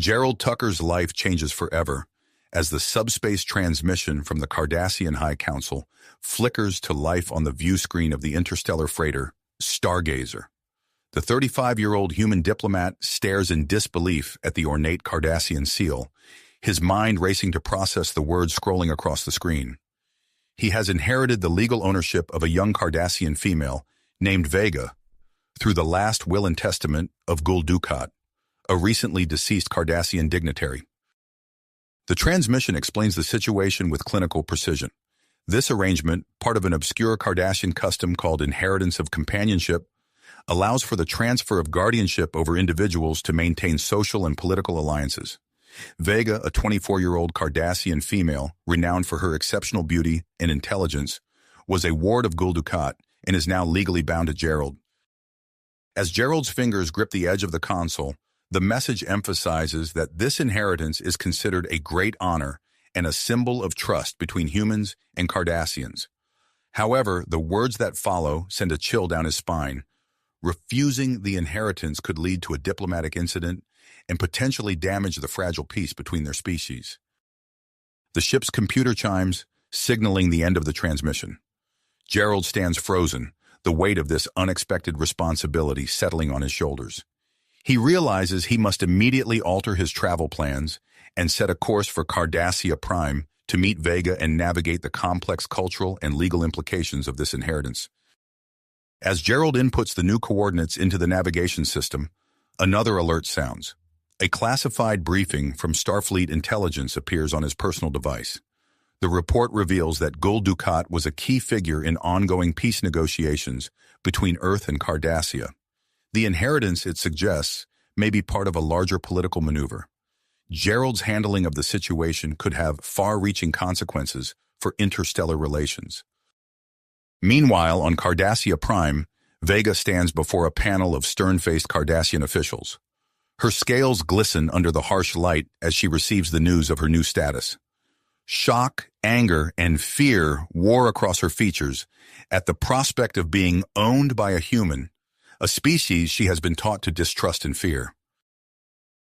Gerald Tucker's life changes forever as the subspace transmission from the Cardassian High Council flickers to life on the view screen of the interstellar freighter, Stargazer. The 35-year-old human diplomat stares in disbelief at the ornate Cardassian seal, his mind racing to process the words scrolling across the screen. He has inherited the legal ownership of a young Cardassian female named Vega through the last will and testament of Gul Dukat, a recently deceased Cardassian dignitary. The transmission explains the situation with clinical precision. This arrangement, part of an obscure Cardassian custom called inheritance of companionship, allows for the transfer of guardianship over individuals to maintain social and political alliances. Vega, a 24-year-old Cardassian female, renowned for her exceptional beauty and intelligence, was a ward of Gul Dukat and is now legally bound to Gerald. As Gerald's fingers grip the edge of the console, the message emphasizes that this inheritance is considered a great honor and a symbol of trust between humans and Cardassians. However, the words that follow send a chill down his spine. Refusing the inheritance could lead to a diplomatic incident and potentially damage the fragile peace between their species. The ship's computer chimes, signaling the end of the transmission. Gerald stands frozen, the weight of this unexpected responsibility settling on his shoulders. He realizes he must immediately alter his travel plans and set a course for Cardassia Prime to meet Vega and navigate the complex cultural and legal implications of this inheritance. As Gerald inputs the new coordinates into the navigation system, another alert sounds. A classified briefing from Starfleet intelligence appears on his personal device. The report reveals that Gul Dukat was a key figure in ongoing peace negotiations between Earth and Cardassia. The inheritance, it suggests, may be part of a larger political maneuver. Gerald's handling of the situation could have far-reaching consequences for interstellar relations. Meanwhile, on Cardassia Prime, Vega stands before a panel of stern-faced Cardassian officials. Her scales glisten under the harsh light as she receives the news of her new status. Shock, anger, and fear war across her features at the prospect of being owned by a human, a species she has been taught to distrust and fear.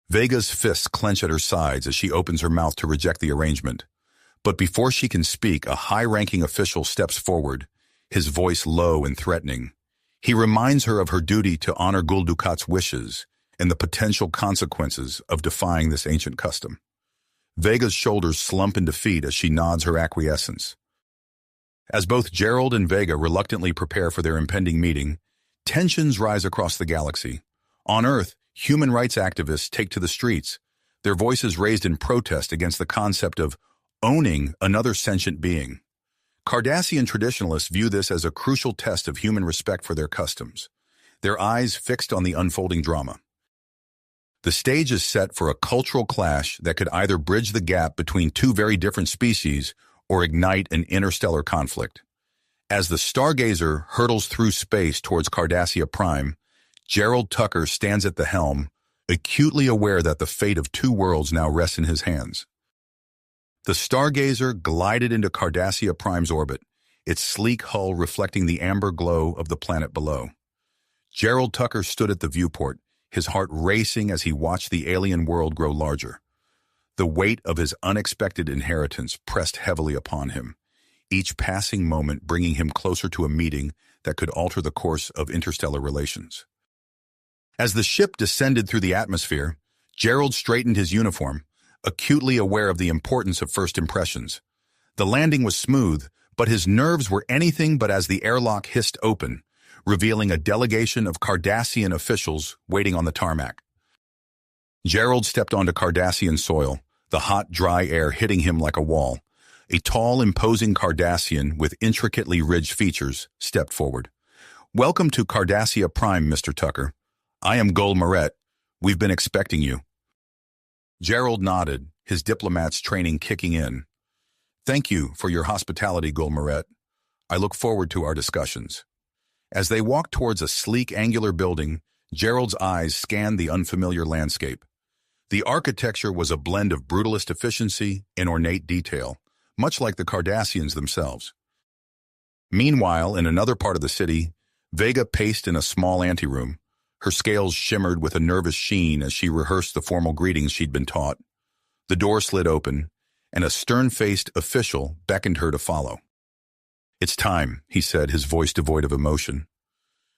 Vega's fists clench at her sides as she opens her mouth to reject the arrangement. But before she can speak, a high-ranking official steps forward, his voice low and threatening. He reminds her of her duty to honor Gul Dukat's wishes and the potential consequences of defying this ancient custom. Vega's shoulders slump in defeat as she nods her acquiescence. As both Gerald and Vega reluctantly prepare for their impending meeting, tensions rise across the galaxy. On Earth, human rights activists take to the streets, their voices raised in protest against the concept of owning another sentient being. Cardassian traditionalists view this as a crucial test of human respect for their customs, their eyes fixed on the unfolding drama. The stage is set for a cultural clash that could either bridge the gap between two very different species or ignite an interstellar conflict. As the Stargazer hurtles through space towards Cardassia Prime, Gerald Tucker stands at the helm, acutely aware that the fate of two worlds now rests in his hands. The Stargazer glided into Cardassia Prime's orbit, its sleek hull reflecting the amber glow of the planet below. Gerald Tucker stood at the viewport, his heart racing as he watched the alien world grow larger. The weight of his unexpected inheritance pressed heavily upon him, each passing moment bringing him closer to a meeting that could alter the course of interstellar relations. As the ship descended through the atmosphere, Gerald straightened his uniform, acutely aware of the importance of first impressions. The landing was smooth, but his nerves were anything but as the airlock hissed open, revealing a delegation of Cardassian officials waiting on the tarmac. Gerald stepped onto Cardassian soil, the hot, dry air hitting him like a wall. A tall, imposing Cardassian with intricately ridged features stepped forward. "Welcome to Cardassia Prime, Mr. Tucker. I am Gul Moret. We've been expecting you." Gerald nodded, his diplomat's training kicking in. "Thank you for your hospitality, Gul Moret. I look forward to our discussions." As they walked towards a sleek, angular building, Gerald's eyes scanned the unfamiliar landscape. The architecture was a blend of brutalist efficiency and ornate detail, much like the Cardassians themselves. Meanwhile, in another part of the city, Vega paced in a small anteroom, Her scales shimmered with a nervous sheen as she rehearsed the formal greetings she'd been taught. The door slid open, and a stern-faced official beckoned her to follow. "It's time," he said, his voice devoid of emotion.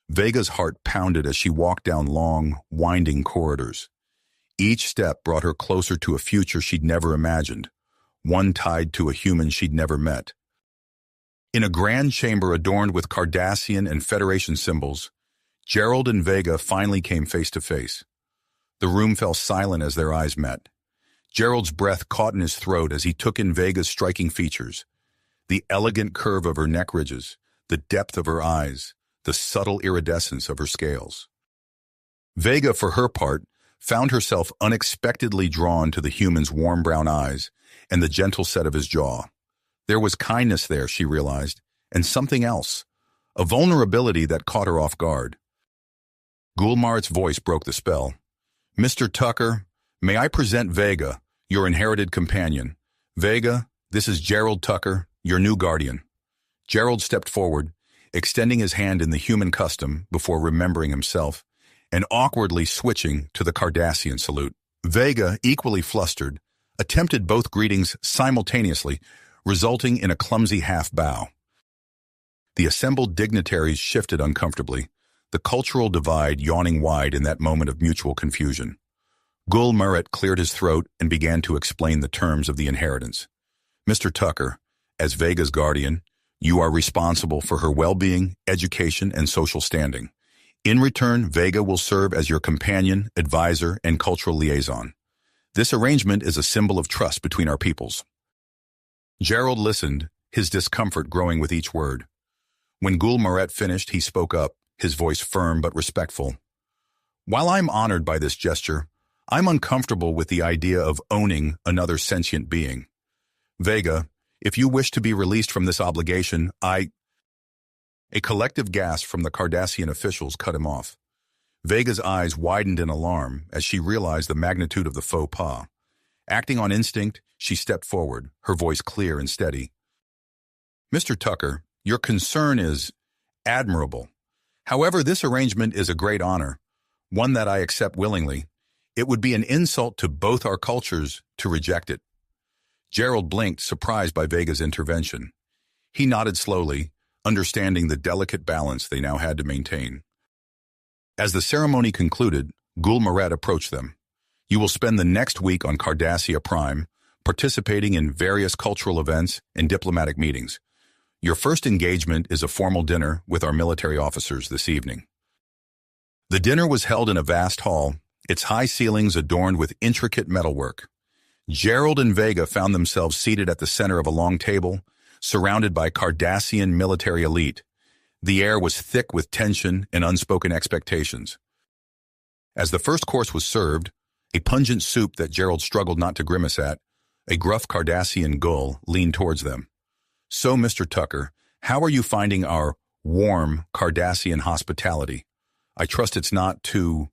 Vega's heart pounded as she walked down long, winding corridors. Each step brought her closer to a future she'd never imagined, one tied to a human she'd never met. In a grand chamber adorned with Cardassian and Federation symbols, Gerald and Vega finally came face to face. The room fell silent as their eyes met. Gerald's breath caught in his throat as he took in Vega's striking features. The elegant curve of her neck ridges, the depth of her eyes, the subtle iridescence of her scales. Vega, for her part, found herself unexpectedly drawn to the human's warm brown eyes and the gentle set of his jaw. There was kindness there, she realized, and something else, a vulnerability that caught her off guard. Gulmaret's voice broke the spell. "Mr. Tucker, may I present Vega, your inherited companion. Vega, this is Gerald Tucker, your new guardian." Gerald stepped forward, extending his hand in the human custom before remembering himself, and awkwardly switching to the Cardassian salute. Vega, equally flustered, attempted both greetings simultaneously, resulting in a clumsy half-bow. The assembled dignitaries shifted uncomfortably, the cultural divide yawning wide in that moment of mutual confusion. Gulmaret cleared his throat and began to explain the terms of the inheritance. "Mr. Tucker, as Vega's guardian, you are responsible for her well-being, education, and social standing. In return, Vega will serve as your companion, advisor, and cultural liaison. This arrangement is a symbol of trust between our peoples." Gerald listened, his discomfort growing with each word. When Gulmaret finished, he spoke up, his voice firm but respectful. "While I'm honored by this gesture, I'm uncomfortable with the idea of owning another sentient being. Vega, if you wish to be released from this obligation, A collective gasp from the Cardassian officials cut him off. Vega's eyes widened in alarm as she realized the magnitude of the faux pas. Acting on instinct, she stepped forward, her voice clear and steady. "Mr. Tucker, your concern is admirable. However, this arrangement is a great honor, one that I accept willingly. It would be an insult to both our cultures to reject it." Gerald blinked, surprised by Vega's intervention. He nodded slowly, understanding the delicate balance they now had to maintain. As the ceremony concluded, Gulmaret approached them. "You will spend the next week on Cardassia Prime, participating in various cultural events and diplomatic meetings. Your first engagement is a formal dinner with our military officers this evening." The dinner was held in a vast hall, its high ceilings adorned with intricate metalwork. Gerald and Vega found themselves seated at the center of a long table, surrounded by Cardassian military elite. The air was thick with tension and unspoken expectations. As the first course was served, a pungent soup that Gerald struggled not to grimace at, a gruff Cardassian gull leaned towards them. "So, Mr. Tucker, how are you finding our warm Cardassian hospitality? I trust it's not too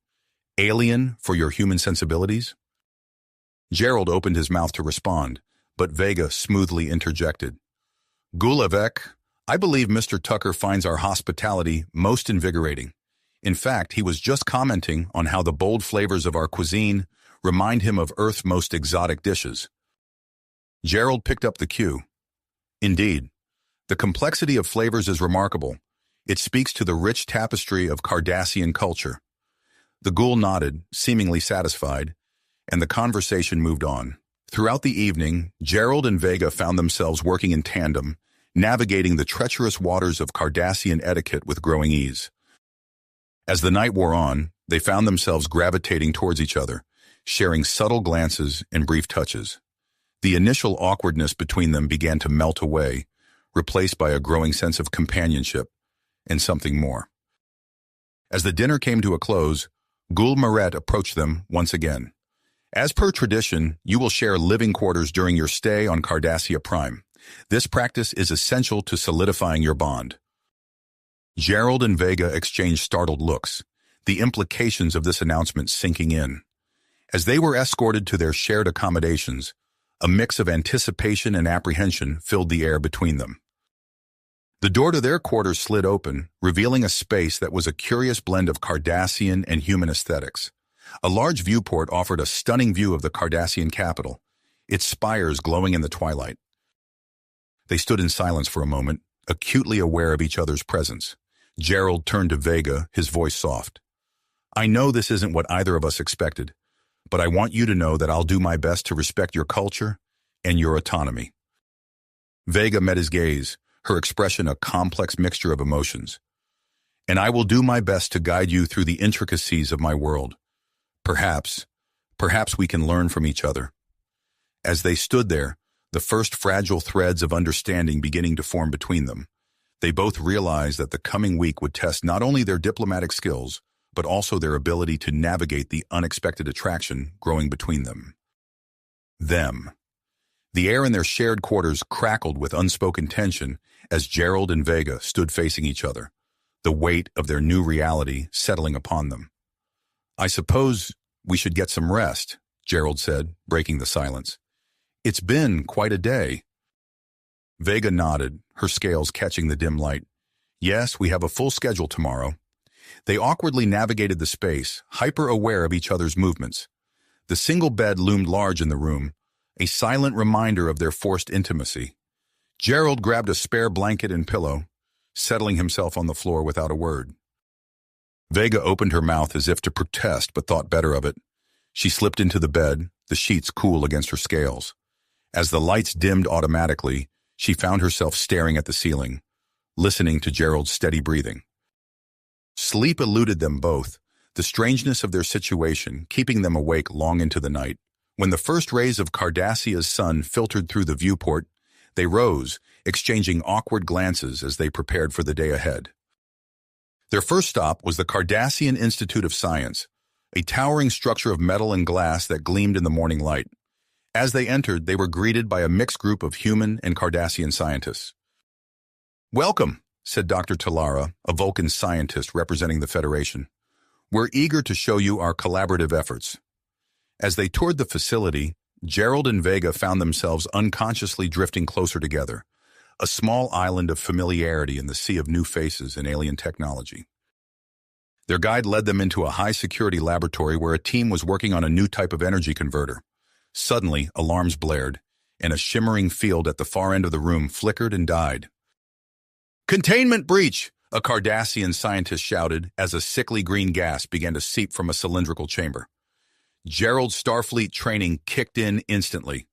alien for your human sensibilities?" Gerald opened his mouth to respond, but Vega smoothly interjected. "Gulavek, I believe Mr. Tucker finds our hospitality most invigorating. In fact, he was just commenting on how the bold flavors of our cuisine remind him of Earth's most exotic dishes." Gerald picked up the cue. "Indeed, the complexity of flavors is remarkable. It speaks to the rich tapestry of Cardassian culture." The ghoul nodded, seemingly satisfied, and the conversation moved on. Throughout the evening, Gerald and Vega found themselves working in tandem, navigating the treacherous waters of Cardassian etiquette with growing ease. As the night wore on, they found themselves gravitating towards each other, sharing subtle glances and brief touches. The initial awkwardness between them began to melt away, replaced by a growing sense of companionship and something more. As the dinner came to a close, Gulmaret approached them once again. "As per tradition, you will share living quarters during your stay on Cardassia Prime. This practice is essential to solidifying your bond." Gerald and Vega exchanged startled looks, the implications of this announcement sinking in. As they were escorted to their shared accommodations, a mix of anticipation and apprehension filled the air between them. The door to their quarters slid open, revealing a space that was a curious blend of Cardassian and human aesthetics. A large viewport offered a stunning view of the Cardassian capital, its spires glowing in the twilight. They stood in silence for a moment, acutely aware of each other's presence. Gerald turned to Vega, his voice soft. "I know this isn't what either of us expected, but I want you to know that I'll do my best to respect your culture and your autonomy." Vega met his gaze, her expression a complex mixture of emotions. "And I will do my best to guide you through the intricacies of my world. Perhaps we can learn from each other." As they stood there, the first fragile threads of understanding beginning to form between them, they both realized that the coming week would test not only their diplomatic skills, but also their ability to navigate the unexpected attraction growing between them. The air in their shared quarters crackled with unspoken tension as Gerald and Vega stood facing each other, the weight of their new reality settling upon them. "I suppose we should get some rest," Gerald said, breaking the silence. "It's been quite a day." Vega nodded, her scales catching the dim light. "Yes, we have a full schedule tomorrow." They awkwardly navigated the space, hyper-aware of each other's movements. The single bed loomed large in the room, a silent reminder of their forced intimacy. Gerald grabbed a spare blanket and pillow, settling himself on the floor without a word. Vega opened her mouth as if to protest, but thought better of it. She slipped into the bed, the sheets cool against her scales. As the lights dimmed automatically, she found herself staring at the ceiling, listening to Gerald's steady breathing. Sleep eluded them both, the strangeness of their situation keeping them awake long into the night. When the first rays of Cardassia's sun filtered through the viewport, they rose, exchanging awkward glances as they prepared for the day ahead. Their first stop was the Cardassian Institute of Science, a towering structure of metal and glass that gleamed in the morning light. As they entered, they were greeted by a mixed group of human and Cardassian scientists. "Welcome," said Dr. Talara, a Vulcan scientist representing the Federation. "We're eager to show you our collaborative efforts." As they toured the facility, Gerald and Vega found themselves unconsciously drifting closer together, a small island of familiarity in the sea of new faces and alien technology. Their guide led them into a high-security laboratory where a team was working on a new type of energy converter. Suddenly, alarms blared, and a shimmering field at the far end of the room flickered and died. "Containment breach!" a Cardassian scientist shouted as a sickly green gas began to seep from a cylindrical chamber. Gerald's Starfleet training kicked in instantly.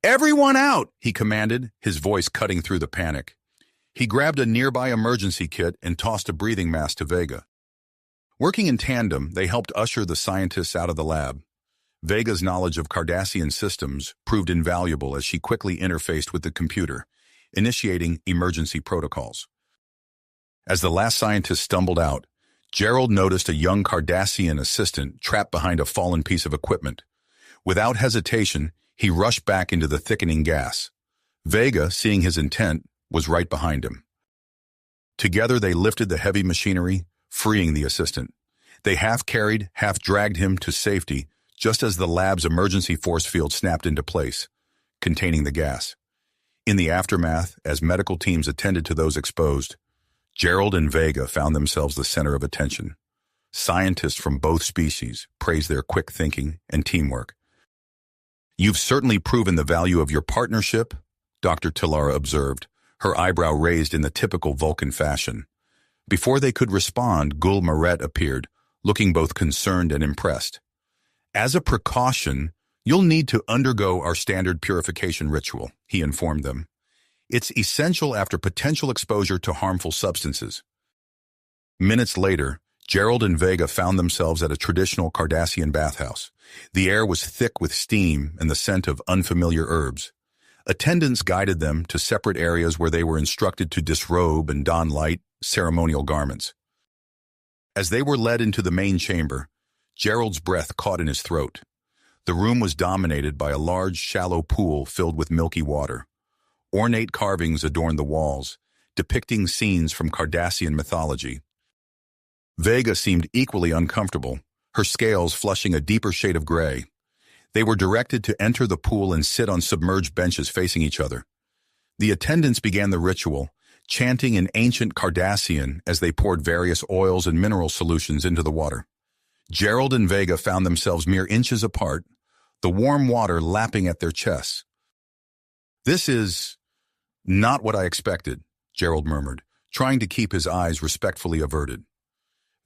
"Everyone out!" he commanded, his voice cutting through the panic. He grabbed a nearby emergency kit and tossed a breathing mask to Vega. Working in tandem, they helped usher the scientists out of the lab. Vega's knowledge of Cardassian systems proved invaluable as she quickly interfaced with the computer, initiating emergency protocols. As the last scientist stumbled out, Gerald noticed a young Cardassian assistant trapped behind a fallen piece of equipment. Without hesitation, he rushed back into the thickening gas. Vega, seeing his intent, was right behind him. Together they lifted the heavy machinery, freeing the assistant. They half-carried, half-dragged him to safety just as the lab's emergency force field snapped into place, containing the gas. In the aftermath, as medical teams attended to those exposed, Gerald and Vega found themselves the center of attention. Scientists from both species praised their quick thinking and teamwork. "You've certainly proven the value of your partnership," Dr. Talara observed, her eyebrow raised in the typical Vulcan fashion. Before they could respond, Gul Maret appeared, looking both concerned and impressed. "As a precaution, you'll need to undergo our standard purification ritual," he informed them. "It's essential after potential exposure to harmful substances." Minutes later, Gerald and Vega found themselves at a traditional Cardassian bathhouse. The air was thick with steam and the scent of unfamiliar herbs. Attendants guided them to separate areas where they were instructed to disrobe and don light, ceremonial garments. As they were led into the main chamber, Gerald's breath caught in his throat. The room was dominated by a large, shallow pool filled with milky water. Ornate carvings adorned the walls, depicting scenes from Cardassian mythology. Vega seemed equally uncomfortable, her scales flushing a deeper shade of gray. They were directed to enter the pool and sit on submerged benches facing each other. The attendants began the ritual, chanting in ancient Cardassian as they poured various oils and mineral solutions into the water. Gerald and Vega found themselves mere inches apart, the warm water lapping at their chests. "This is not what I expected," Gerald murmured, trying to keep his eyes respectfully averted.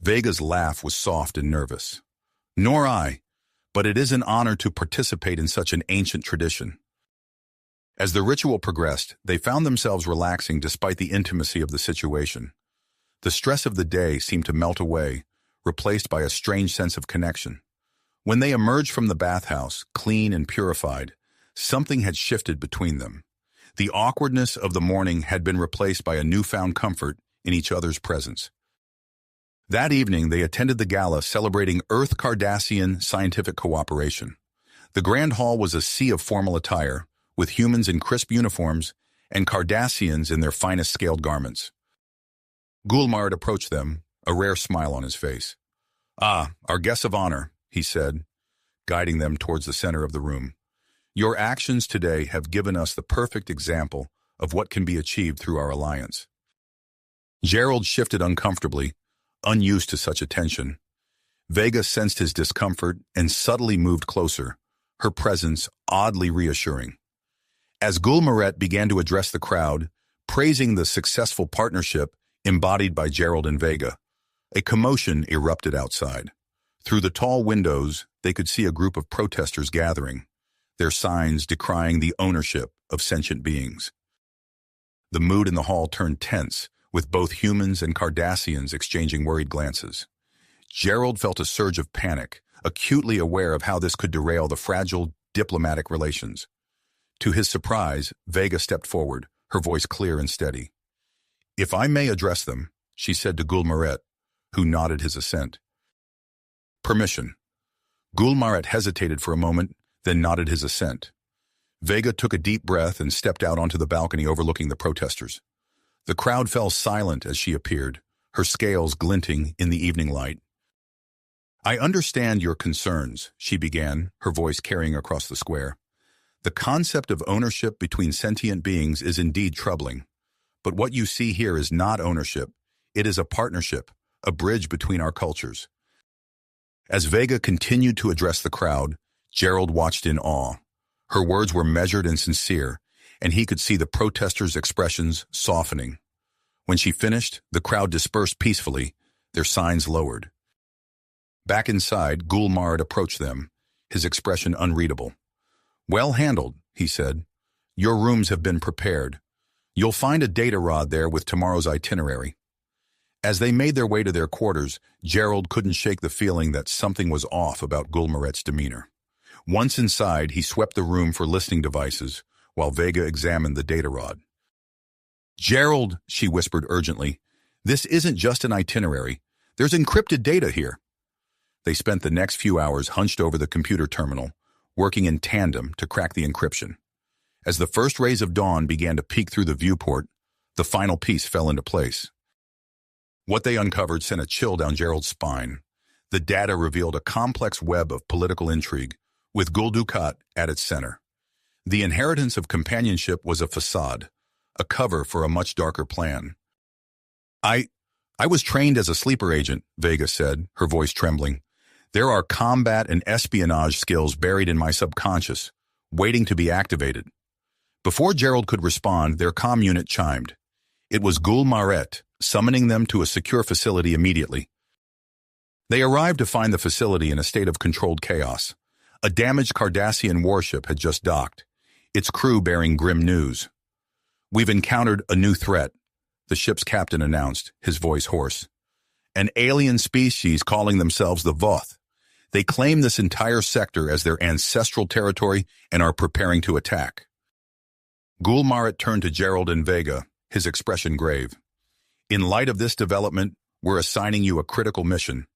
Vega's laugh was soft and nervous. "Nor I, but it is an honor to participate in such an ancient tradition." As the ritual progressed, they found themselves relaxing despite the intimacy of the situation. The stress of the day seemed to melt away, replaced by a strange sense of connection. When they emerged from the bathhouse, clean and purified, something had shifted between them. The awkwardness of the morning had been replaced by a newfound comfort in each other's presence. That evening, they attended the gala celebrating Earth-Cardassian scientific cooperation. The Grand Hall was a sea of formal attire, with humans in crisp uniforms and Cardassians in their finest scaled garments. Gulmard approached them, a rare smile on his face. "Ah, our guests of honor," he said, guiding them towards the center of the room. "Your actions today have given us the perfect example of what can be achieved through our alliance." Gerald shifted uncomfortably, unused to such attention. Vega sensed his discomfort and subtly moved closer, her presence oddly reassuring. As Gulmaret began to address the crowd, praising the successful partnership embodied by Gerald and Vega, a commotion erupted outside. Through the tall windows, they could see a group of protesters gathering, their signs decrying the ownership of sentient beings. The mood in the hall turned tense, with both humans and Cardassians exchanging worried glances. Gerald felt a surge of panic, acutely aware of how this could derail the fragile diplomatic relations. To his surprise, Vega stepped forward, her voice clear and steady. "If I may address them," she said to Gulmaret, who nodded his assent. "Permission." Gulmaret hesitated for a moment, then nodded his assent. Vega took a deep breath and stepped out onto the balcony overlooking the protesters. The crowd fell silent as she appeared, her scales glinting in the evening light. "I understand your concerns," she began, her voice carrying across the square. "The concept of ownership between sentient beings is indeed troubling. But what you see here is not ownership. It is a partnership, a bridge between our cultures." As Vega continued to address the crowd, Gerald watched in awe. Her words were measured and sincere, and he could see the protesters' expressions softening. When she finished, the crowd dispersed peacefully, their signs lowered. Back inside, Gulmard approached them, his expression unreadable. "Well handled," he said. "Your rooms have been prepared. You'll find a data rod there with tomorrow's itinerary." As they made their way to their quarters, Gerald couldn't shake the feeling that something was off about Gulmaret's demeanor. Once inside, he swept the room for listening devices, while Vega examined the data rod. "Gerald," she whispered urgently, "this isn't just an itinerary. There's encrypted data here." They spent the next few hours hunched over the computer terminal, working in tandem to crack the encryption. As the first rays of dawn began to peek through the viewport, the final piece fell into place. What they uncovered sent a chill down Gerald's spine. The data revealed a complex web of political intrigue, with Gul Dukat at its center. The inheritance of companionship was a facade, a cover for a much darker plan. I was trained as a sleeper agent," Vega said, her voice trembling. "There are combat and espionage skills buried in my subconscious, waiting to be activated." Before Gerald could respond, their comm unit chimed. It was Gulmaret, summoning them to a secure facility immediately. They arrived to find the facility in a state of controlled chaos. A damaged Cardassian warship had just docked, its crew bearing grim news. "We've encountered a new threat," the ship's captain announced, his voice hoarse. "An alien species calling themselves the Voth. They claim this entire sector as their ancestral territory and are preparing to attack." Gulmaret turned to Gerald and Vega, his expression grave. "In light of this development, we're assigning you a critical mission.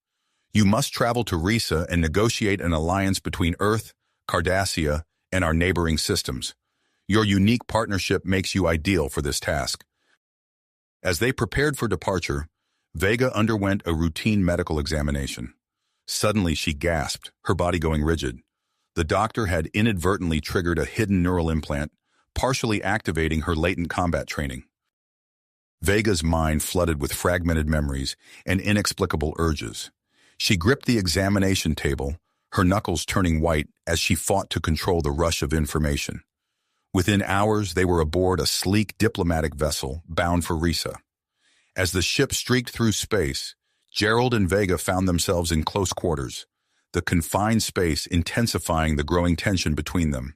You must travel to Risa and negotiate an alliance between Earth, Cardassia, and our neighboring systems. Your unique partnership makes you ideal for this task." As they prepared for departure, Vega underwent a routine medical examination. Suddenly she gasped, her body going rigid. The doctor had inadvertently triggered a hidden neural implant, partially activating her latent combat training. Vega's mind flooded with fragmented memories and inexplicable urges. She gripped the examination table, her knuckles turning white as she fought to control the rush of information. Within hours, they were aboard a sleek diplomatic vessel bound for Risa. As the ship streaked through space, Gerald and Vega found themselves in close quarters, the confined space intensifying the growing tension between them.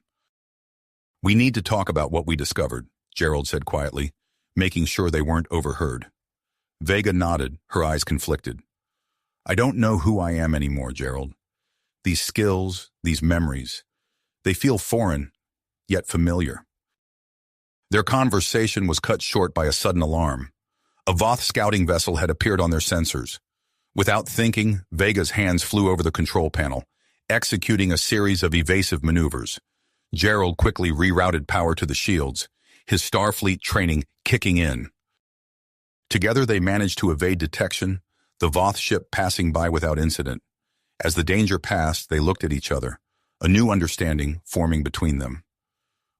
"We need to talk about what we discovered," Gerald said quietly, making sure they weren't overheard. Vega nodded, her eyes conflicted. "I don't know who I am anymore, Gerald. These skills, these memories, they feel foreign, yet familiar." Their conversation was cut short by a sudden alarm. A Voth scouting vessel had appeared on their sensors. Without thinking, Vega's hands flew over the control panel, executing a series of evasive maneuvers. Gerald quickly rerouted power to the shields, his Starfleet training kicking in. Together they managed to evade detection, the Voth ship passing by without incident. As the danger passed, they looked at each other, a new understanding forming between them.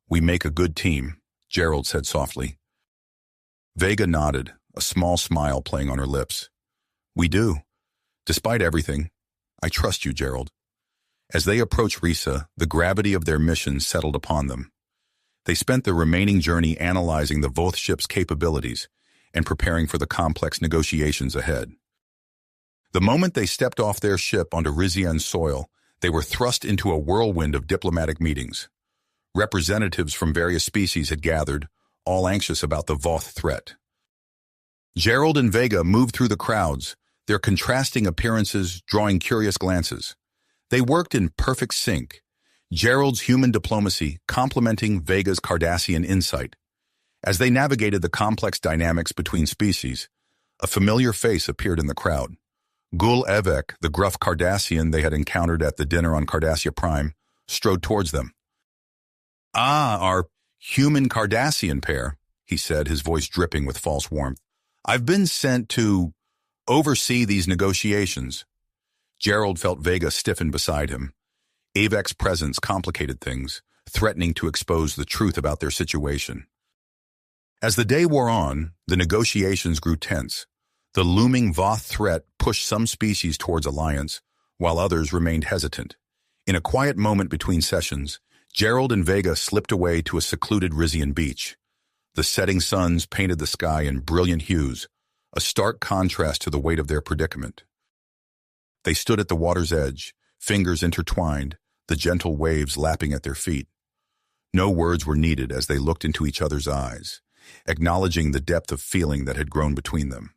"We make a good team," Gerald said softly. Vega nodded, a small smile playing on her lips. "We do. Despite everything, I trust you, Gerald." As they approached Risa, the gravity of their mission settled upon them. They spent the remaining journey analyzing the Voth ship's capabilities and preparing for the complex negotiations ahead. The moment they stepped off their ship onto Rizian soil, they were thrust into a whirlwind of diplomatic meetings. Representatives from various species had gathered, all anxious about the Voth threat. Gerald and Vega moved through the crowds, their contrasting appearances drawing curious glances. They worked in perfect sync, Gerald's human diplomacy complementing Vega's Cardassian insight. As they navigated the complex dynamics between species, a familiar face appeared in the crowd. Gul Evek, the gruff Cardassian they had encountered at the dinner on Cardassia Prime, strode towards them. "Ah, our human Cardassian pair," he said, his voice dripping with false warmth. "I've been sent to oversee these negotiations." Gerald felt Vega stiffen beside him. Evek's presence complicated things, threatening to expose the truth about their situation. As the day wore on, the negotiations grew tense. The looming Voth threat pushed some species towards alliance, while others remained hesitant. In a quiet moment between sessions, Gerald and Vega slipped away to a secluded Rizian beach. The setting suns painted the sky in brilliant hues, a stark contrast to the weight of their predicament. They stood at the water's edge, fingers intertwined, the gentle waves lapping at their feet. No words were needed as they looked into each other's eyes, acknowledging the depth of feeling that had grown between them.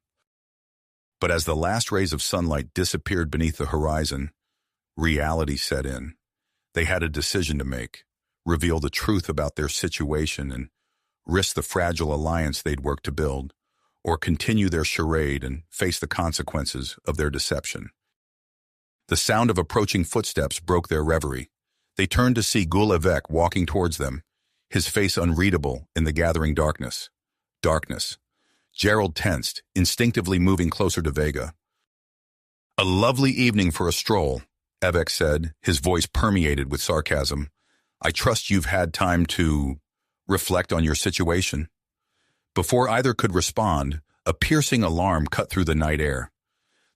But as the last rays of sunlight disappeared beneath the horizon, reality set in. They had a decision to make, reveal the truth about their situation and risk the fragile alliance they'd worked to build, or continue their charade and face the consequences of their deception. The sound of approaching footsteps broke their reverie. They turned to see Gul Evek walking towards them, his face unreadable in the gathering darkness. Darkness. Gerald tensed, instinctively moving closer to Vega. "A lovely evening for a stroll," Evek said, his voice permeated with sarcasm. "I trust you've had time to reflect on your situation." Before either could respond, a piercing alarm cut through the night air.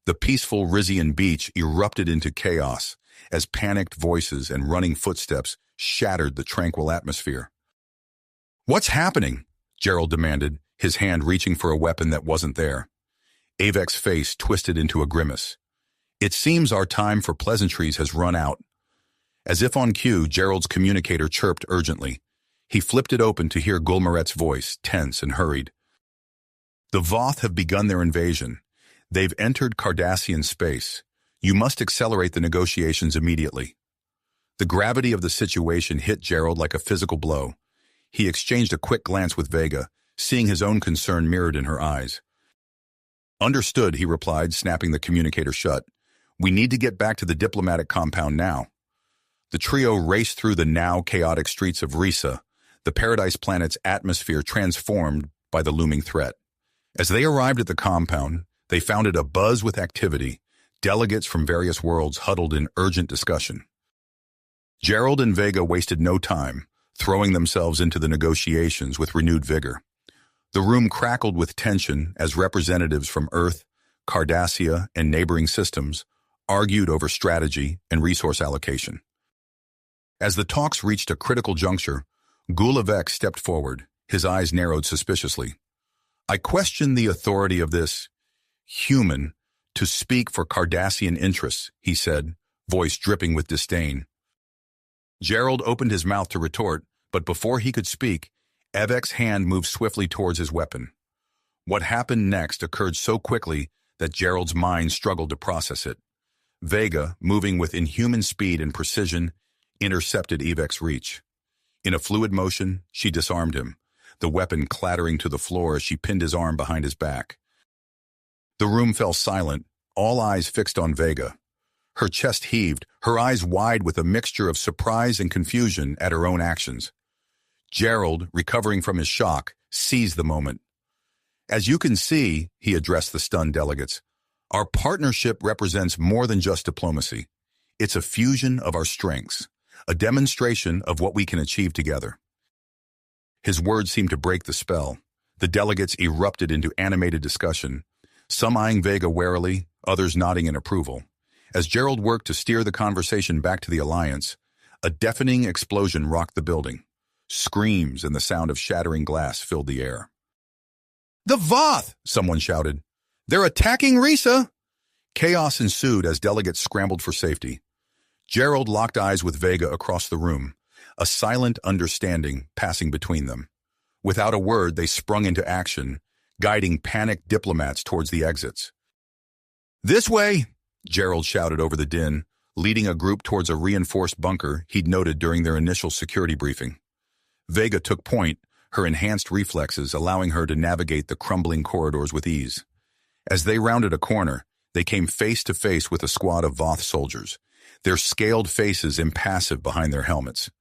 The peaceful Rizian beach erupted into chaos as panicked voices and running footsteps shattered the tranquil atmosphere. "What's happening?" Gerald demanded, his hand reaching for a weapon that wasn't there. Evek's face twisted into a grimace. "It seems our time for pleasantries has run out." As if on cue, Gerald's communicator chirped urgently. He flipped it open to hear Gulmaret's voice, tense and hurried. "The Voth have begun their invasion. They've entered Cardassian space. You must accelerate the negotiations immediately." The gravity of the situation hit Gerald like a physical blow. He exchanged a quick glance with Vega, seeing his own concern mirrored in her eyes. "Understood," he replied, snapping the communicator shut. "We need to get back to the diplomatic compound now." The trio raced through the now chaotic streets of Risa, the Paradise planet's atmosphere transformed by the looming threat. As they arrived at the compound, they found it abuzz with activity, delegates from various worlds huddled in urgent discussion. Gerald and Vega wasted no time, throwing themselves into the negotiations with renewed vigor. The room crackled with tension as representatives from Earth, Cardassia, and neighboring systems argued over strategy and resource allocation. As the talks reached a critical juncture, Gulavek stepped forward, his eyes narrowed suspiciously. "I question the authority of this human to speak for Cardassian interests," he said, voice dripping with disdain. Gerald opened his mouth to retort, but before he could speak, Evek's hand moved swiftly towards his weapon. What happened next occurred so quickly that Gerald's mind struggled to process it. Vega, moving with inhuman speed and precision, intercepted Evek's reach. In a fluid motion, she disarmed him, the weapon clattering to the floor as she pinned his arm behind his back. The room fell silent, all eyes fixed on Vega. Her chest heaved, her eyes wide with a mixture of surprise and confusion at her own actions. Gerald, recovering from his shock, seized the moment. "As you can see," he addressed the stunned delegates, "our partnership represents more than just diplomacy. It's a fusion of our strengths, a demonstration of what we can achieve together." His words seemed to break the spell. The delegates erupted into animated discussion, some eyeing Vega warily, others nodding in approval. As Gerald worked to steer the conversation back to the Alliance, a deafening explosion rocked the building. Screams and the sound of shattering glass filled the air. "The Voth!" someone shouted. "They're attacking Risa!" Chaos ensued as delegates scrambled for safety. Gerald locked eyes with Vega across the room, a silent understanding passing between them. Without a word, they sprung into action, guiding panicked diplomats towards the exits. "This way!" Gerald shouted over the din, leading a group towards a reinforced bunker he'd noted during their initial security briefing. Vega took point, her enhanced reflexes allowing her to navigate the crumbling corridors with ease. As they rounded a corner, they came face to face with a squad of Voth soldiers, their scaled faces impassive behind their helmets.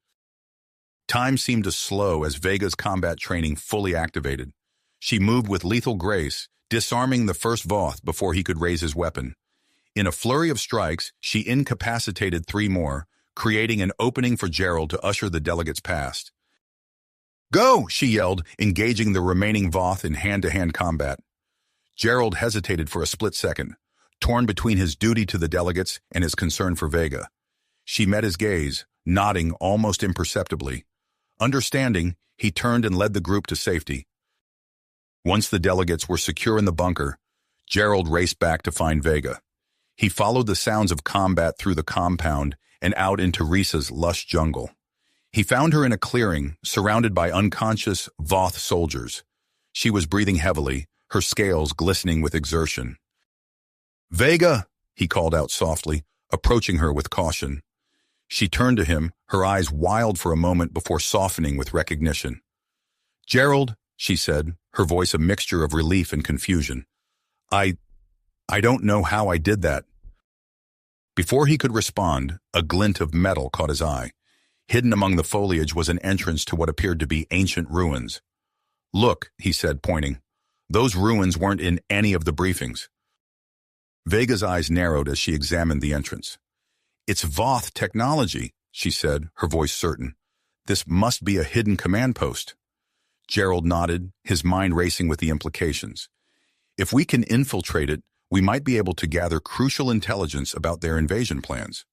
Time seemed to slow as Vega's combat training fully activated. She moved with lethal grace, disarming the first Voth before he could raise his weapon. In a flurry of strikes, she incapacitated 3 more, creating an opening for Gerald to usher the delegates past. "Go!" she yelled, engaging the remaining Voth in hand-to-hand combat. Gerald hesitated for a split second, torn between his duty to the delegates and his concern for Vega. She met his gaze, nodding almost imperceptibly. Understanding, he turned and led the group to safety. Once the delegates were secure in the bunker, Gerald raced back to find Vega. He followed the sounds of combat through the compound and out into Risa's lush jungle. He found her in a clearing, surrounded by unconscious Voth soldiers. She was breathing heavily, her scales glistening with exertion. "Vega!" he called out softly, approaching her with caution. She turned to him, her eyes wild for a moment before softening with recognition. "Gerald," she said, her voice a mixture of relief and confusion. I don't know how I did that." Before he could respond, a glint of metal caught his eye. Hidden among the foliage was an entrance to what appeared to be ancient ruins. "Look," he said, pointing. "Those ruins weren't in any of the briefings." Vega's eyes narrowed as she examined the entrance. "It's Voth technology," she said, her voice certain. "This must be a hidden command post." Gerald nodded, his mind racing with the implications. "If we can infiltrate it, we might be able to gather crucial intelligence about their invasion plans."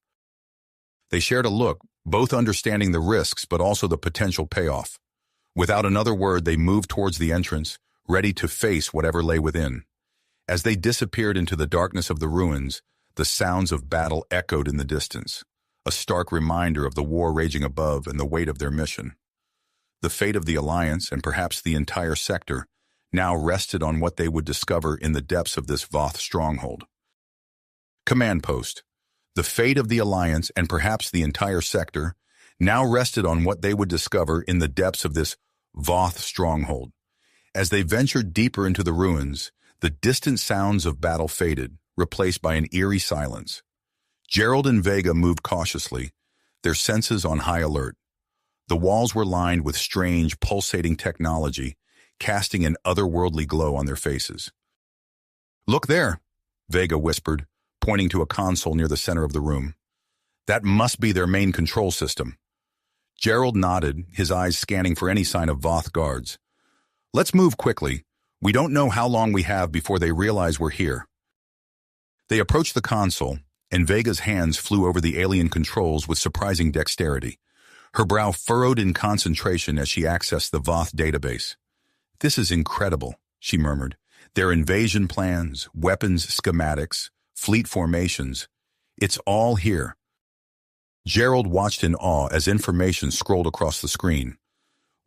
They shared a look, both understanding the risks but also the potential payoff. Without another word, they moved towards the entrance, ready to face whatever lay within. As they disappeared into the darkness of the ruins, the sounds of battle echoed in the distance, a stark reminder of the war raging above and the weight of their mission. The fate of the Alliance, and perhaps the entire sector, now rested on what they would discover in the depths of this Voth stronghold. Command post. The fate of the Alliance, and perhaps the entire sector, now rested on what they would discover in the depths of this Voth stronghold. As they ventured deeper into the ruins, the distant sounds of battle faded, replaced by an eerie silence. Gerald and Vega moved cautiously, their senses on high alert. The walls were lined with strange, pulsating technology, casting an otherworldly glow on their faces. "Look there," Vega whispered, pointing to a console near the center of the room. "That must be their main control system." Gerald nodded, his eyes scanning for any sign of Voth guards. Let's move quickly. We don't know how long we have before they realize we're here. They approached the console, and Vega's hands flew over the alien controls with surprising dexterity. Her brow furrowed in concentration as she accessed the Voth database. "This is incredible," she murmured. "Their invasion plans, weapons schematics, fleet formations. It's all here." Gerald watched in awe as information scrolled across the screen.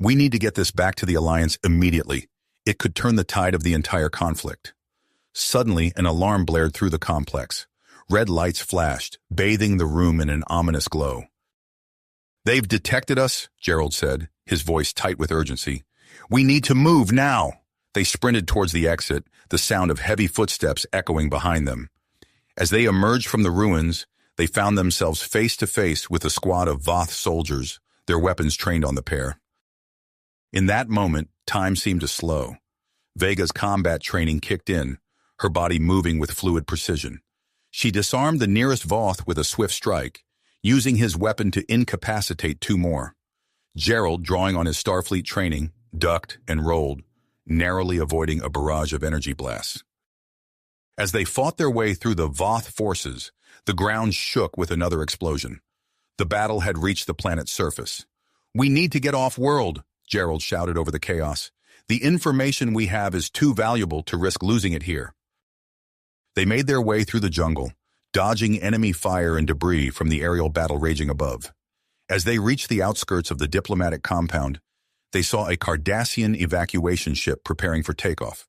"We need to get this back to the Alliance immediately. It could turn the tide of the entire conflict." Suddenly, an alarm blared through the complex. Red lights flashed, bathing the room in an ominous glow. "They've detected us," Gerald said, his voice tight with urgency. "We need to move now." They sprinted towards the exit, the sound of heavy footsteps echoing behind them. As they emerged from the ruins, they found themselves face to face with a squad of Voth soldiers, their weapons trained on the pair. In that moment, time seemed to slow. Vega's combat training kicked in, her body moving with fluid precision. She disarmed the nearest Voth with a swift strike, using his weapon to incapacitate two more. Gerald, drawing on his Starfleet training, ducked and rolled, narrowly avoiding a barrage of energy blasts. As they fought their way through the Voth forces, the ground shook with another explosion. The battle had reached the planet's surface. "We need to get off-world," Gerald shouted over the chaos. "The information we have is too valuable to risk losing it here." They made their way through the jungle, dodging enemy fire and debris from the aerial battle raging above. As they reached the outskirts of the diplomatic compound, they saw a Cardassian evacuation ship preparing for takeoff.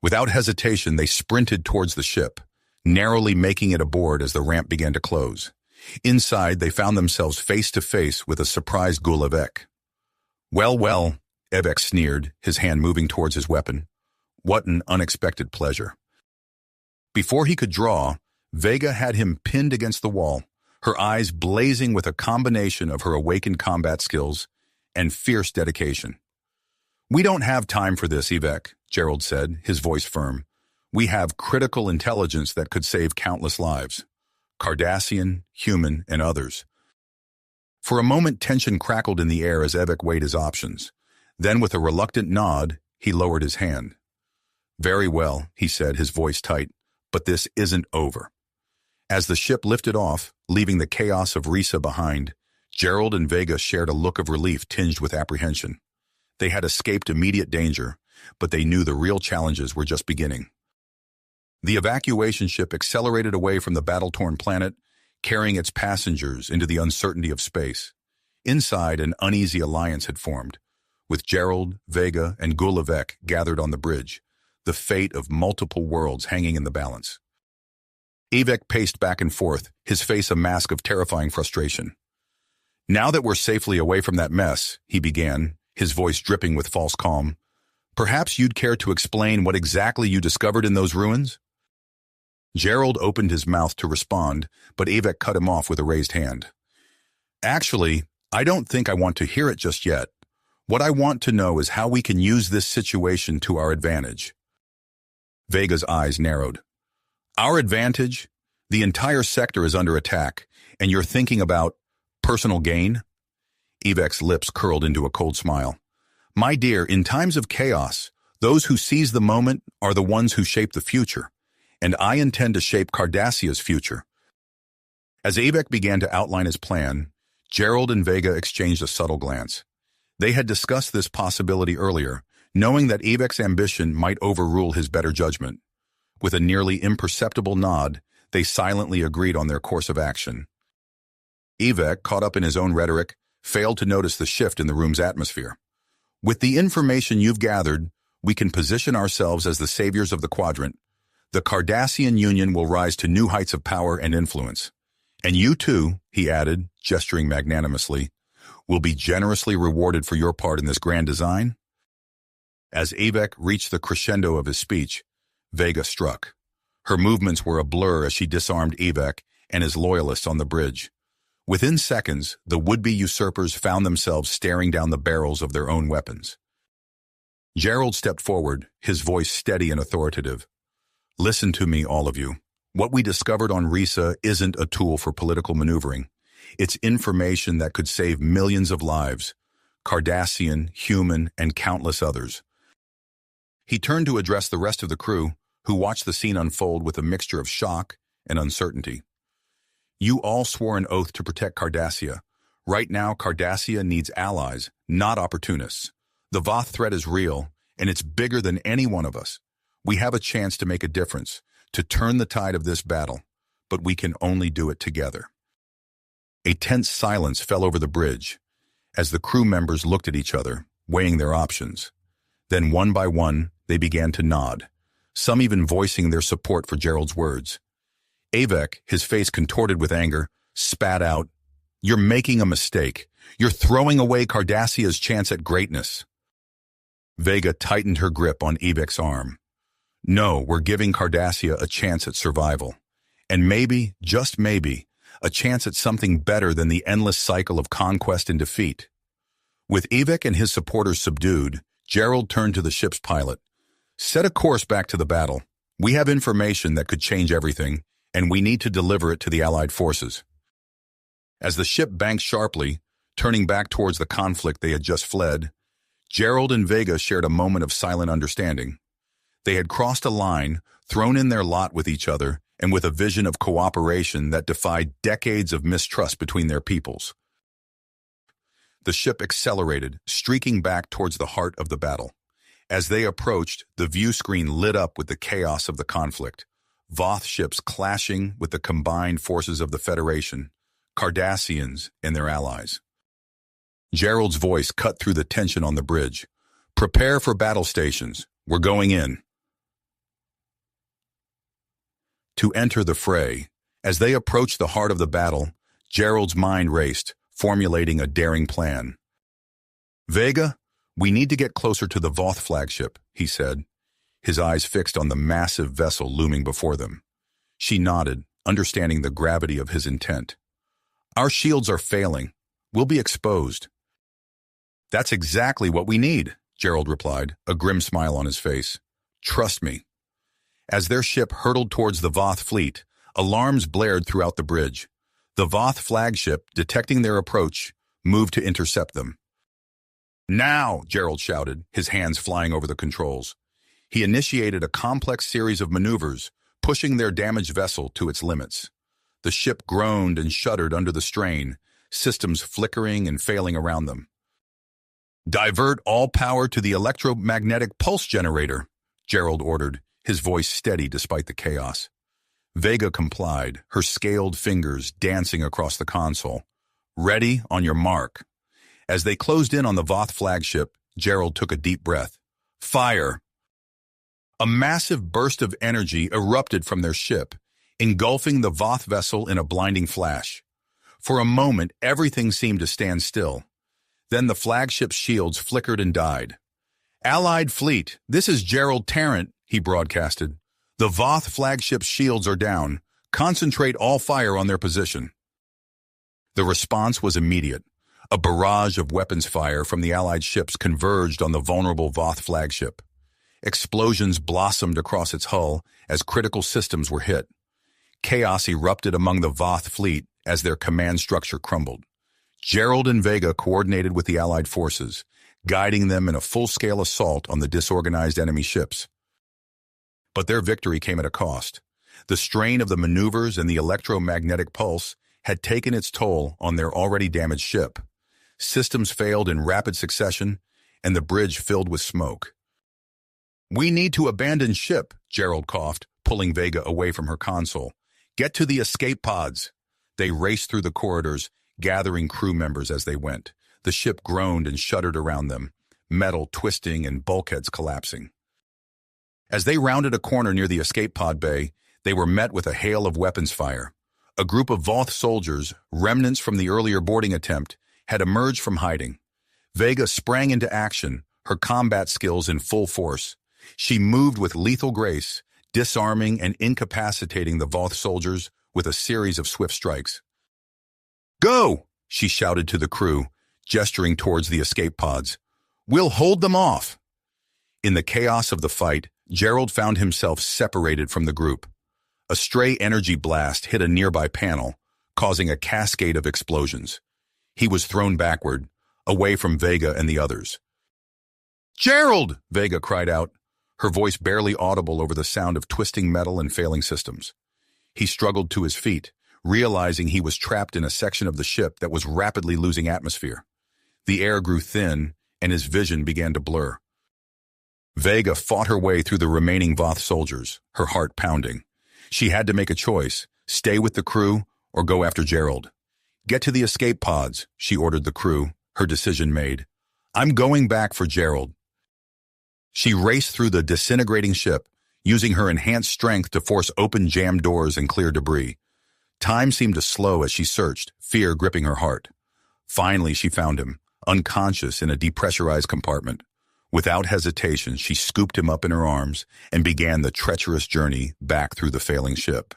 Without hesitation, they sprinted towards the ship, narrowly making it aboard as the ramp began to close. Inside, they found themselves face to face with a surprised Gulavek. Well, Evek sneered, his hand moving towards his weapon. What an unexpected pleasure. Before he could draw, Vega had him pinned against the wall, her eyes blazing with a combination of her awakened combat skills and fierce dedication. "We don't have time for this, Evek," Gerald said, his voice firm. "We have critical intelligence that could save countless lives. Cardassian, human, and others." For a moment, tension crackled in the air as Evek weighed his options. Then, with a reluctant nod, he lowered his hand. "Very well," he said, his voice tight, "but this isn't over." As the ship lifted off, leaving the chaos of Risa behind, Gerald and Vega shared a look of relief tinged with apprehension. They had escaped immediate danger, but they knew the real challenges were just beginning. The evacuation ship accelerated away from the battle-torn planet, carrying its passengers into the uncertainty of space. Inside, an uneasy alliance had formed, with Gerald, Vega, and Gulavek gathered on the bridge, the fate of multiple worlds hanging in the balance. Evek paced back and forth, his face a mask of terrifying frustration. "Now that we're safely away from that mess," he began, his voice dripping with false calm, "perhaps you'd care to explain what exactly you discovered in those ruins?" Gerald opened his mouth to respond, but Evek cut him off with a raised hand. "Actually, I don't think I want to hear it just yet. What I want to know is how we can use this situation to our advantage." Vega's eyes narrowed. "Our advantage? The entire sector is under attack, and you're thinking about personal gain?" Evek's lips curled into a cold smile. "My dear, in times of chaos, those who seize the moment are the ones who shape the future, and I intend to shape Cardassia's future." As Evek began to outline his plan, Gerald and Vega exchanged a subtle glance. They had discussed this possibility earlier, knowing that Evek's ambition might overrule his better judgment. With a nearly imperceptible nod, they silently agreed on their course of action. Evek, caught up in his own rhetoric, failed to notice the shift in the room's atmosphere. "With the information you've gathered, we can position ourselves as the saviors of the quadrant. The Cardassian Union will rise to new heights of power and influence. And you too," he added, gesturing magnanimously, "will be generously rewarded for your part in this grand design." As Evek reached the crescendo of his speech, Vega struck. Her movements were a blur as she disarmed Evek and his loyalists on the bridge. Within seconds, the would-be usurpers found themselves staring down the barrels of their own weapons. Gerald stepped forward, his voice steady and authoritative. "Listen to me, all of you. What we discovered on Risa isn't a tool for political maneuvering. It's information that could save millions of lives. Cardassian, human, and countless others. He turned to address the rest of the crew, who watched the scene unfold with a mixture of shock and uncertainty. You all swore an oath to protect Cardassia. Right now, Cardassia needs allies, not opportunists. The Voth threat is real, and it's bigger than any one of us. We have a chance to make a difference, to turn the tide of this battle, but we can only do it together. A tense silence fell over the bridge as the crew members looked at each other, weighing their options. Then one by one, they began to nod, some even voicing their support for Gerald's words. Avek, his face contorted with anger, spat out, "You're making a mistake. You're throwing away Cardassia's chance at greatness." Vega tightened her grip on Avek's arm. "No, we're giving Cardassia a chance at survival. And maybe, just maybe, a chance at something better than the endless cycle of conquest and defeat." With Avek and his supporters subdued, Gerald turned to the ship's pilot. "Set a course back to the battle. We have information that could change everything, and we need to deliver it to the Allied forces." As the ship banked sharply, turning back towards the conflict they had just fled, Gerald and Vega shared a moment of silent understanding. They had crossed a line, thrown in their lot with each other, and with a vision of cooperation that defied decades of mistrust between their peoples. The ship accelerated, streaking back towards the heart of the battle. As they approached, the view screen lit up with the chaos of the conflict. Voth ships clashing with the combined forces of the Federation, Cardassians, and their allies. Gerald's voice cut through the tension on the bridge. "Prepare for battle stations. We're going in." To enter the fray, as they approached the heart of the battle, Gerald's mind raced, formulating a daring plan. "Vega, we need to get closer to the Voth flagship," he said, his eyes fixed on the massive vessel looming before them. She nodded, understanding the gravity of his intent. "Our shields are failing. We'll be exposed." "That's exactly what we need," Gerald replied, a grim smile on his face. "Trust me." As their ship hurtled towards the Voth fleet, alarms blared throughout the bridge. The Voth flagship, detecting their approach, moved to intercept them. "Now!" Gerald shouted, his hands flying over the controls. He initiated a complex series of maneuvers, pushing their damaged vessel to its limits. The ship groaned and shuddered under the strain, systems flickering and failing around them. "Divert all power to the electromagnetic pulse generator," Gerald ordered, his voice steady despite the chaos. Vega complied, her scaled fingers dancing across the console. "Ready, on your mark." As they closed in on the Voth flagship, Gerald took a deep breath. "Fire!" A massive burst of energy erupted from their ship, engulfing the Voth vessel in a blinding flash. For a moment, everything seemed to stand still. Then the flagship's shields flickered and died. "Allied fleet, this is Gerald Tarrant," he broadcasted. "The Voth flagship's shields are down. Concentrate all fire on their position." The response was immediate. A barrage of weapons fire from the Allied ships converged on the vulnerable Voth flagship. Explosions blossomed across its hull as critical systems were hit. Chaos erupted among the Voth fleet as their command structure crumbled. Gerald and Vega coordinated with the Allied forces, guiding them in a full-scale assault on the disorganized enemy ships. But their victory came at a cost. The strain of the maneuvers and the electromagnetic pulse had taken its toll on their already damaged ship. Systems failed in rapid succession, and the bridge filled with smoke. "We need to abandon ship," Gerald coughed, pulling Vega away from her console. "Get to the escape pods." They raced through the corridors, gathering crew members as they went. The ship groaned and shuddered around them, metal twisting and bulkheads collapsing. As they rounded a corner near the escape pod bay, they were met with a hail of weapons fire. A group of Voth soldiers, remnants from the earlier boarding attempt, had emerged from hiding. Vega sprang into action, her combat skills in full force. She moved with lethal grace, disarming and incapacitating the Voth soldiers with a series of swift strikes. "Go!" she shouted to the crew, gesturing towards the escape pods. "We'll hold them off." In the chaos of the fight, Gerald found himself separated from the group. A stray energy blast hit a nearby panel, causing a cascade of explosions. He was thrown backward, away from Vega and the others. "Gerald!" Vega cried out, her voice barely audible over the sound of twisting metal and failing systems. He struggled to his feet, realizing he was trapped in a section of the ship that was rapidly losing atmosphere. The air grew thin, and his vision began to blur. Vega fought her way through the remaining Voth soldiers, her heart pounding. She had to make a choice, stay with the crew or go after Gerald. "Get to the escape pods," she ordered the crew, her decision made. "I'm going back for Gerald." She raced through the disintegrating ship, using her enhanced strength to force open jammed doors and clear debris. Time seemed to slow as she searched, fear gripping her heart. Finally, she found him, unconscious in a depressurized compartment. Without hesitation, she scooped him up in her arms and began the treacherous journey back through the failing ship.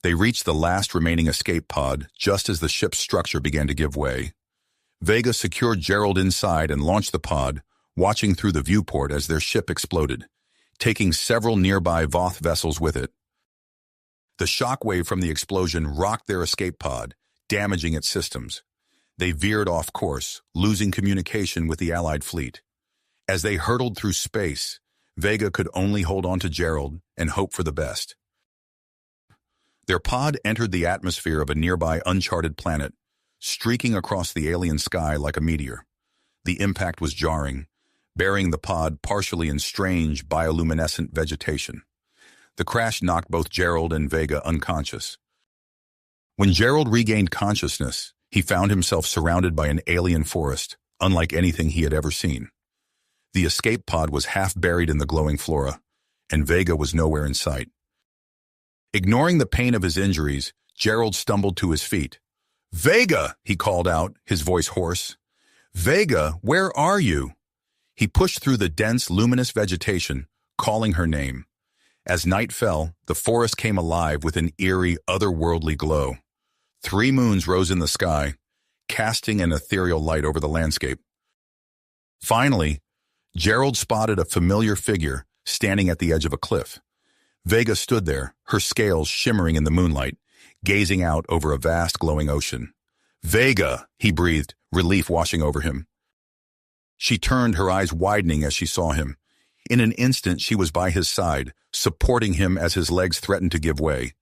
They reached the last remaining escape pod just as the ship's structure began to give way. Vega secured Gerald inside and launched the pod, watching through the viewport as their ship exploded, taking several nearby Voth vessels with it. The shockwave from the explosion rocked their escape pod, damaging its systems. They veered off course, losing communication with the Allied fleet. As they hurtled through space, Vega could only hold on to Gerald and hope for the best. Their pod entered the atmosphere of a nearby uncharted planet, streaking across the alien sky like a meteor. The impact was jarring, burying the pod partially in strange bioluminescent vegetation. The crash knocked both Gerald and Vega unconscious. When Gerald regained consciousness, he found himself surrounded by an alien forest, unlike anything he had ever seen. The escape pod was half buried in the glowing flora, and Vega was nowhere in sight. Ignoring the pain of his injuries, Gerald stumbled to his feet. "Vega!" he called out, his voice hoarse. "Vega, where are you?" He pushed through the dense, luminous vegetation, calling her name. As night fell, the forest came alive with an eerie, otherworldly glow. 3 moons rose in the sky, casting an ethereal light over the landscape. Finally, Gerald spotted a familiar figure standing at the edge of a cliff. Vega stood there, her scales shimmering in the moonlight, gazing out over a vast glowing ocean. "Vega!" he breathed, relief washing over him. She turned, her eyes widening as she saw him. In an instant, she was by his side, supporting him as his legs threatened to give way.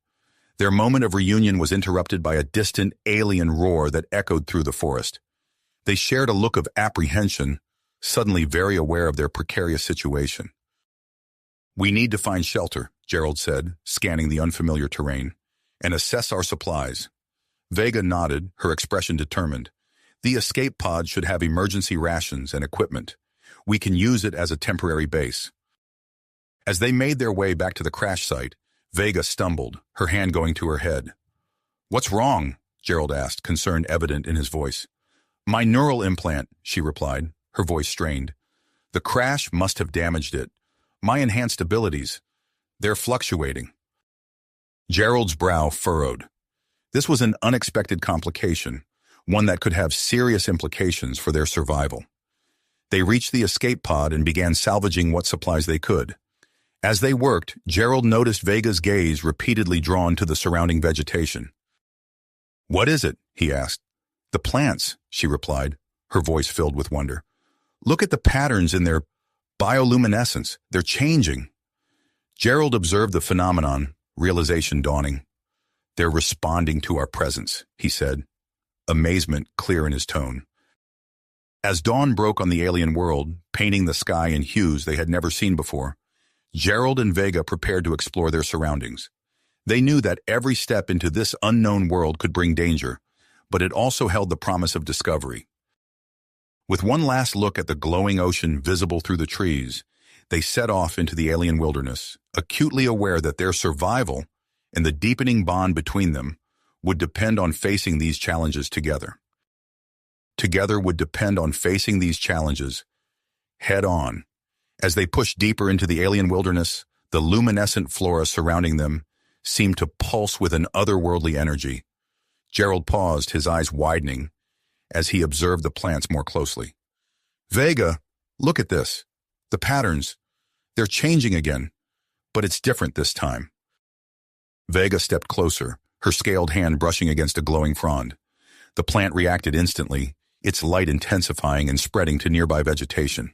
Their moment of reunion was interrupted by a distant alien roar that echoed through the forest. They shared a look of apprehension, suddenly very aware of their precarious situation. "We need to find shelter," Gerald said, scanning the unfamiliar terrain, "and assess our supplies." Vega nodded, her expression determined. "The escape pod should have emergency rations and equipment. We can use it as a temporary base." As they made their way back to the crash site, Vega stumbled, her hand going to her head. "What's wrong?" Gerald asked, concern evident in his voice. "My neural implant," she replied, her voice strained. "The crash must have damaged it. My enhanced abilities, they're fluctuating." Gerald's brow furrowed. This was an unexpected complication, one that could have serious implications for their survival. They reached the escape pod and began salvaging what supplies they could. As they worked, Gerald noticed Vega's gaze repeatedly drawn to the surrounding vegetation. "What is it?" he asked. "The plants," she replied, her voice filled with wonder. "Look at the patterns in their bioluminescence. They're changing." Gerald observed the phenomenon, realization dawning. "They're responding to our presence," he said, amazement clear in his tone. As dawn broke on the alien world, painting the sky in hues they had never seen before, Gerald and Vega prepared to explore their surroundings. They knew that every step into this unknown world could bring danger, but it also held the promise of discovery. With one last look at the glowing ocean visible through the trees, they set off into the alien wilderness, acutely aware that their survival and the deepening bond between them would depend on facing these challenges together. Together would depend on facing these challenges head on. As they pushed deeper into the alien wilderness, the luminescent flora surrounding them seemed to pulse with an otherworldly energy. Gerald paused, his eyes widening, as he observed the plants more closely. "Vega, look at this. The patterns. They're changing again, but it's different this time." Vega stepped closer, her scaled hand brushing against a glowing frond. The plant reacted instantly, its light intensifying and spreading to nearby vegetation.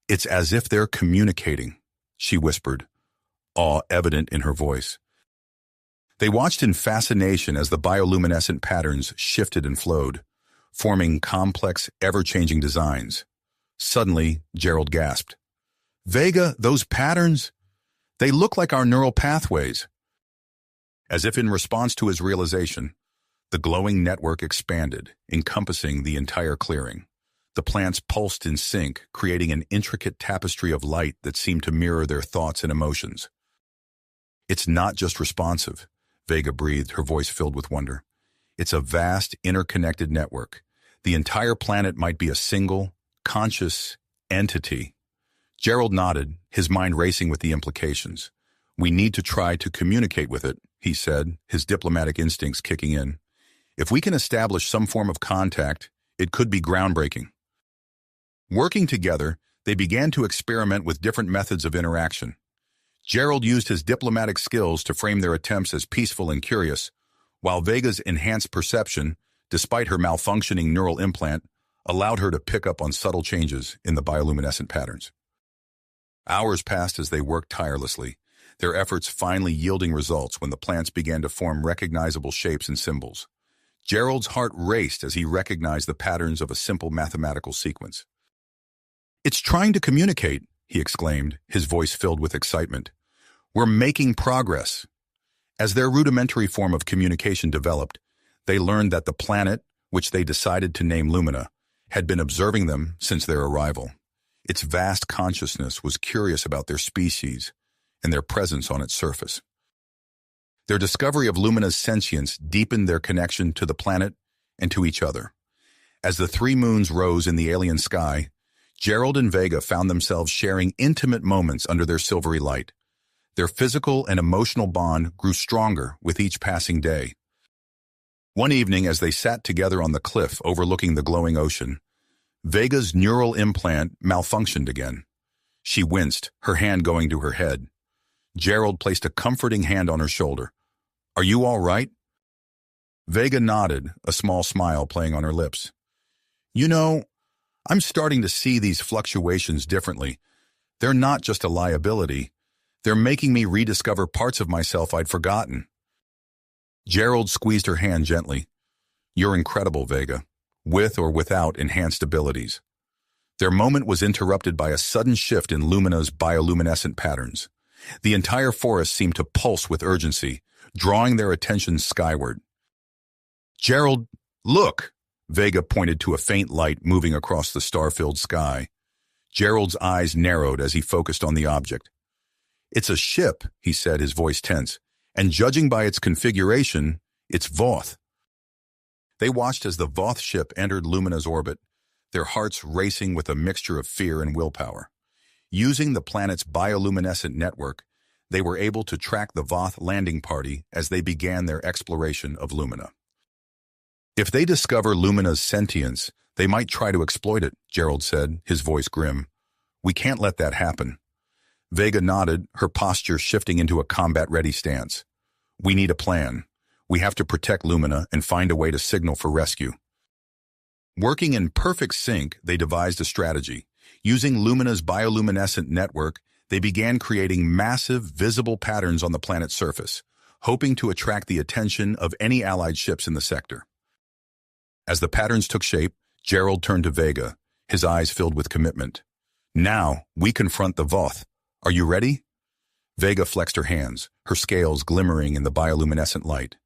"It's as if they're communicating," she whispered, awe evident in her voice. They watched in fascination as the bioluminescent patterns shifted and flowed, forming complex, ever-changing designs. Suddenly, Gerald gasped. "Vega, those patterns? They look like our neural pathways." As if in response to his realization, the glowing network expanded, encompassing the entire clearing. The plants pulsed in sync, creating an intricate tapestry of light that seemed to mirror their thoughts and emotions. "It's not just responsive," Vega breathed, her voice filled with wonder. "It's a vast, interconnected network. The entire planet might be a single, conscious entity." Gerald nodded, his mind racing with the implications. "We need to try to communicate with it," he said, his diplomatic instincts kicking in. "If we can establish some form of contact, it could be groundbreaking." Working together, they began to experiment with different methods of interaction. Gerald used his diplomatic skills to frame their attempts as peaceful and curious, while Vega's enhanced perception, despite her malfunctioning neural implant, allowed her to pick up on subtle changes in the bioluminescent patterns. Hours passed as they worked tirelessly, their efforts finally yielding results when the plants began to form recognizable shapes and symbols. Gerald's heart raced as he recognized the patterns of a simple mathematical sequence. "It's trying to communicate," he exclaimed, his voice filled with excitement. "We're making progress." As their rudimentary form of communication developed, they learned that the planet, which they decided to name Lumina, had been observing them since their arrival. Its vast consciousness was curious about their species and their presence on its surface. Their discovery of Lumina's sentience deepened their connection to the planet and to each other. As the 3 moons rose in the alien sky, Gerald and Vega found themselves sharing intimate moments under their silvery light. Their physical and emotional bond grew stronger with each passing day. One evening, as they sat together on the cliff overlooking the glowing ocean, Vega's neural implant malfunctioned again. She winced, her hand going to her head. Gerald placed a comforting hand on her shoulder. "Are you all right?" Vega nodded, a small smile playing on her lips. "You know, I'm starting to see these fluctuations differently. They're not just a liability. They're making me rediscover parts of myself I'd forgotten." Gerald squeezed her hand gently. "You're incredible, Vega, with or without enhanced abilities." Their moment was interrupted by a sudden shift in Lumina's bioluminescent patterns. The entire forest seemed to pulse with urgency, drawing their attention skyward. "Gerald, look!" Vega pointed to a faint light moving across the star-filled sky. Gerald's eyes narrowed as he focused on the object. "It's a ship," he said, his voice tense, "and judging by its configuration, it's Voth." They watched as the Voth ship entered Lumina's orbit, their hearts racing with a mixture of fear and willpower. Using the planet's bioluminescent network, they were able to track the Voth landing party as they began their exploration of Lumina. "If they discover Lumina's sentience, they might try to exploit it," Gerald said, his voice grim. "We can't let that happen." Vega nodded, her posture shifting into a combat-ready stance. "We need a plan. We have to protect Lumina and find a way to signal for rescue." Working in perfect sync, they devised a strategy. Using Lumina's bioluminescent network, they began creating massive, visible patterns on the planet's surface, hoping to attract the attention of any allied ships in the sector. As the patterns took shape, Gerald turned to Vega, his eyes filled with commitment. "Now, we confront the Voth. Are you ready?" Vega flexed her hands, her scales glimmering in the bioluminescent light.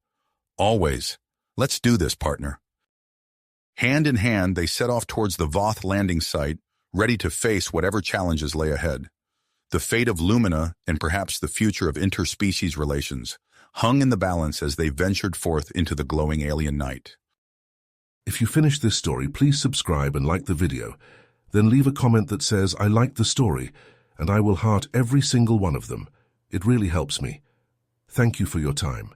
"Always. Let's do this, partner." Hand in hand, they set off towards the Voth landing site, ready to face whatever challenges lay ahead. The fate of Lumina, and perhaps the future of interspecies relations, hung in the balance as they ventured forth into the glowing alien night. If you finished this story, please subscribe and like the video. Then leave a comment that says, "I liked the story," and I will heart every single one of them. It really helps me. Thank you for your time.